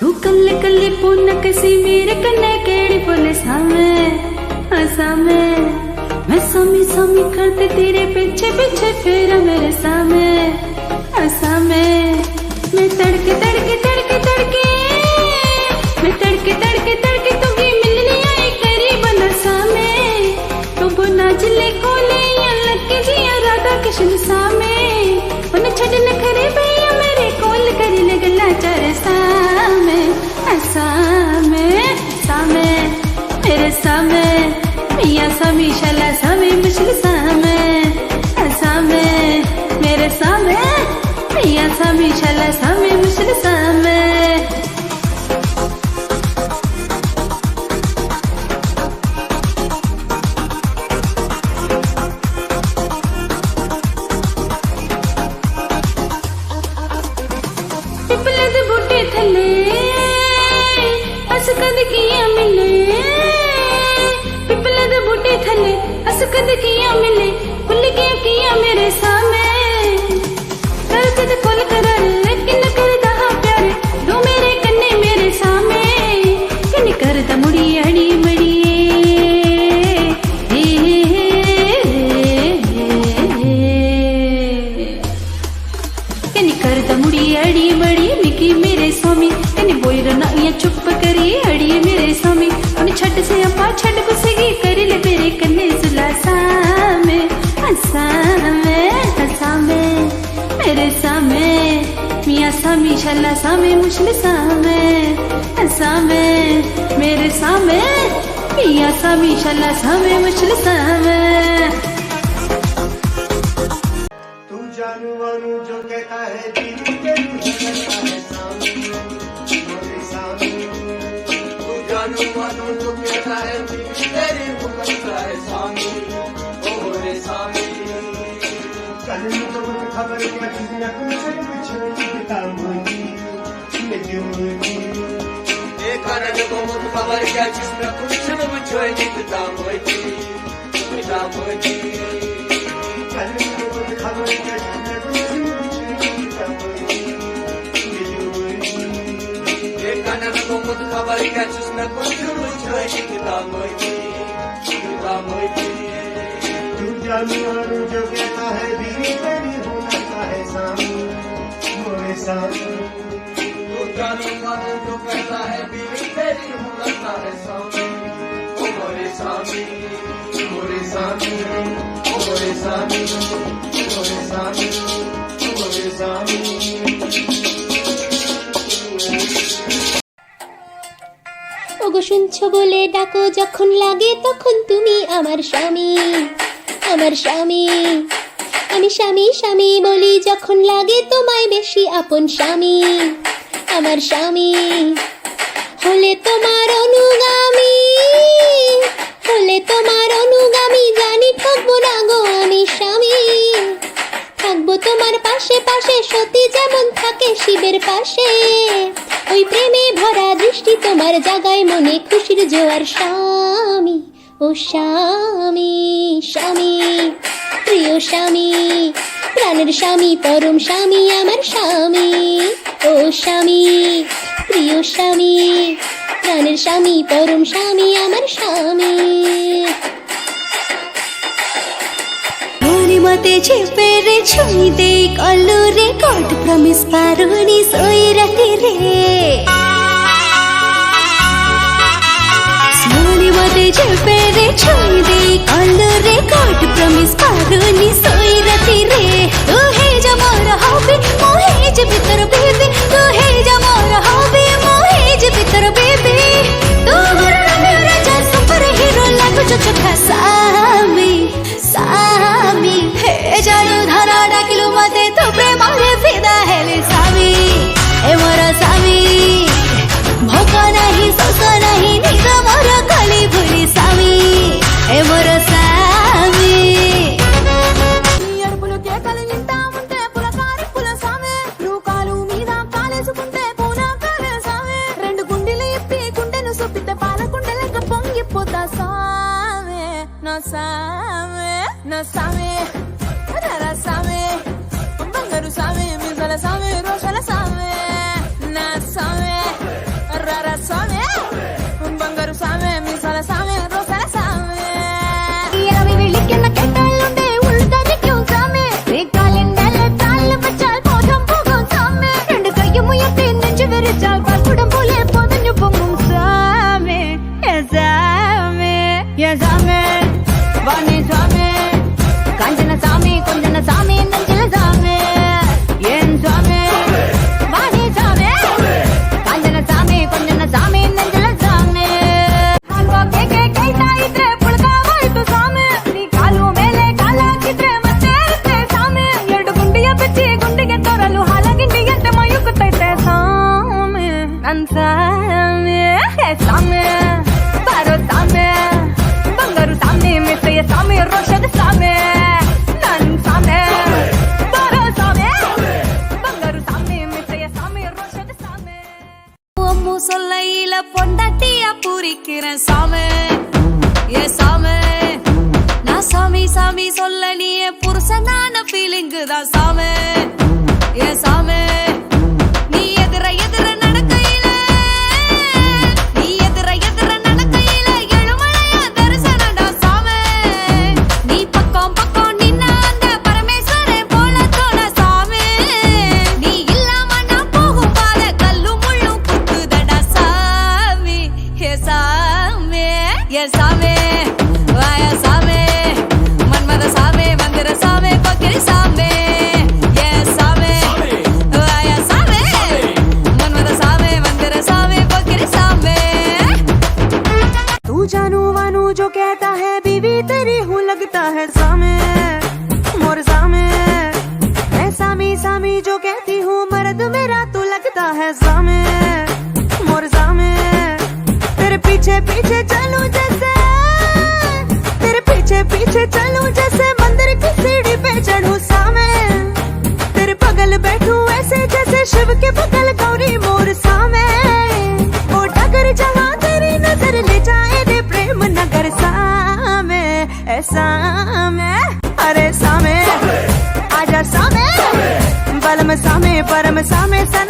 तू कल्ले कल्ले पूना कसी मेरे कन्ने केड़ी बोले सामे सामे मैं सामी सामी करते तेरे पीछे पीछे फेरा मेरे सामे सामे मैं तड़के तड़के तड़के तड़के मैं तड़के तड़के तड़के तू भी मिलने आई करीब न सामे तो बुना जिले कोले या लगे जिया राधा कृष्ण सामे उन छड़न करे भैया मेरे कोल करे लगला चार सामे सामे सामे मेरे सामे मियां सामी शाला सामे मुश्किल सामे सामे मेरे सामे मियां सामी शाला सामे मुश्किल सामे पिपलद बूटे थले अस कद किया मिले पिपलद बूटे थले अस कद किया मिले भूल गया किया मेरे सामे कर कद कोल करार किन करदा हा प्यार तू मेरे कन्ने मेरे सामे किन करदा मुड़ी अड़ी मड़ी किन करदा मुड़ी अड़ी मड़ी मिकी मेरे स्वामी किन बोयर ना या चुप करी अड़ी मेरे स्वामी उन छट से अपा छट गुसगी कर ले मेरे कन्ने सुला सामे सामे सामे मेरे सामे मियां सामी शाला सामे मुश्किल सामे सामे मेरे सामे मियां सामी शाला सामे मुश्किल सामे तू जानू वानू जो कहता है दिल के लगता है सामी मोरे सामी तू जानू वानू जो कहता है दिल तेरे लगता है सामी मोरे सामी कल तो खबर क्या चीज ना कुछ दिखता मुझे मैं जुनी एक कारण को मुझ खबर क्या चीज ना कुछ दिखता मुझे दिखता मुझे कल तो खबर क्या खबर क्या जिसमें कुछ तू जानू जो कहता है दिल तेरी हो लगता है सामी मोरे सामी तू जानू जो कहता है दिल तेरी हो लगता है सामी मोरे सामी मोरे सामी मोरे सामी मोरे सामी मोरे सामी ওগো শুনছো বলে ডাকো যখন লাগে তখন তুমি আমার স্বামী আমার স্বামী আমি স্বামী স্বামী বলি যখন লাগে তোমায় বেশি আপন স্বামী আমার স্বামী হলে তোমার অনুগামী জানি থাকবো না গো আমি স্বামী থাকবো তোমার পাশে পাশে সতী যেমন থাকে শিবের পাশে ওই প্রেমে ভরা দৃষ্টি তোমার জাগায় মনে খুশির জোয়ার স্বামী ও স্বামী স্বামী প্রিয় স্বামী প্রাণের স্বামী পরম স্বামী আমার স্বামী ও স্বামী প্রিয় স্বামী প্রাণের স্বামী পরম স্বামী আমার স্বামী মতে ছিপে রে ছুঁই দে কলু রে কট প্রমিস পারুনি সোই রাতে রে সোনি মতে ছিপে রে ছুঁই দে কলু রে কট প্রমিস পারুনি সোই রাতে রে তু হে যা মোর হবি মোহে যে ভিতর বেবি তু হে যা মোর হবি মোহে যে ভিতর বেবি তু মোর রাজা সুপার হিরো লাগু চোখা সামি सामी हे जानू धारा डाकिलु मते तो प्रेमाले फिदा हेले सामी ए मोर सामी भोका नहीं सोसा नहीं निका मोर कली भूली सामी ए मोर सामी अड़पुलु के कली निंता मुंते पुलकारी पुल सामे रूकालु मीदा कालेसुकुंटे पूना काले सामे रेंडु गुंडिले इप्पि गुंडेनु सुप्पिते पाल गुंडेलक పొంగిపోతా సామే నా సామే నా సామే నరా సామే బంగారు సామే మిర్జల సామే రోషల సామే నా సామే വിളിച്ചാൽ പാൽക്കുടം പോലെ പൊതിഞ്ഞു പൊങ്ങും സാമേ സാമേ സാമേ വാണി സാമേ കാഞ്ചന സാമി കൊഞ്ചന സാമി നെഞ്ചില സാമേ എൻ സാമേ വാണി സാമേ കാഞ്ചന സാമി കൊഞ്ചന സാമി നെഞ്ചില സാമേ ಹಲ್ವಾ ಕೇಕೆ ಕೈತಾ ಇದ್ರೆ ಪುಳ್ಕಾವಾಯ್ತು ಸಾಮೆ ನೀ ಕಾಲು ಮೇಲೆ ಕಾಲಾಕಿದ್ರೆ ಮತ್ತೆ ಇರುತ್ತೆ ಸಾಮೆ ಎರಡು ಗುಂಡಿಯ ಬಿಚ್ಚಿ ಗುಂಡಿಗೆ ತೋರಲು ಹಾಲಗಿಂಡಿಯಂತೆ ಮಯುಕುತ್ತೈತೆ ಸಾಮೆ ನನ್ ಸಾಮೆ ಸಾಮೆ ಬಾರೋ ಸಾಮೆ ಬಂಗಾರು ಸಾಮೆ ಮೆಸೆಯ ಸಾಮೆ ರೋಷದ ಸಾಮೆ ನನ್ ಸಾಮೆ ಬಾರೋ ಸಾಮೆ ಬಂಗಾರು ಸಾಮೆ ಮೆಸೆಯ ಸಾಮೆ ರೋಷದ ಸಾಮೆ அம்மு சொல்லையில பொண்டாட்டியா பூரிக்கிறேன் சாமி ஏ சாமி நான் சாமி சாமி சொல்ல நீ புருஷனான ஃபீலிங்கு தான் சாமி ஏ சாமி நீ எதிர எதிர நடக்கையில நீ எதிர எதிர நடக்கையில எழுமலையா தரிசனடா சாமி நீ பக்கம் பக்கம் நின்னா அந்த பரமேஸ்வரே போல தோண சாமி நீ இல்லாம நான் போகும் பாத கல்லும் முள்ளும் குத்துதடா சாமி ஏ சாமி ஏ சாமி வாய சாமி மன்மத சாமி மந்திர சாமி பக்கிரி சாமி ஏ சாமி வாய சாமி மன்மத சாமி மந்திர சாமி பக்கிரி சாமி तू जानू वानू जो कहता है बीवी तेरी हूँ लगता है सामे मोर सामे मैं सामी सामी जो कहती हूँ मर्द मेरा तू लगता है सामे मोर सामे तेरे पीछे पीछे चलूं जैसे तेरे पीछे पीछे चलूं जैसे मंदिर की सीढ़ी पे चढ़ूं सामे तेरे बगल बैठूं ऐसे जैसे शिव के बगल गौरी मोर सामे ओ डगर जहाँ तेरी नजर ले जाए दे प्रेम नगर सामे ऐसा में अरे सामे आजा सामे बलम सामे परम सामे सन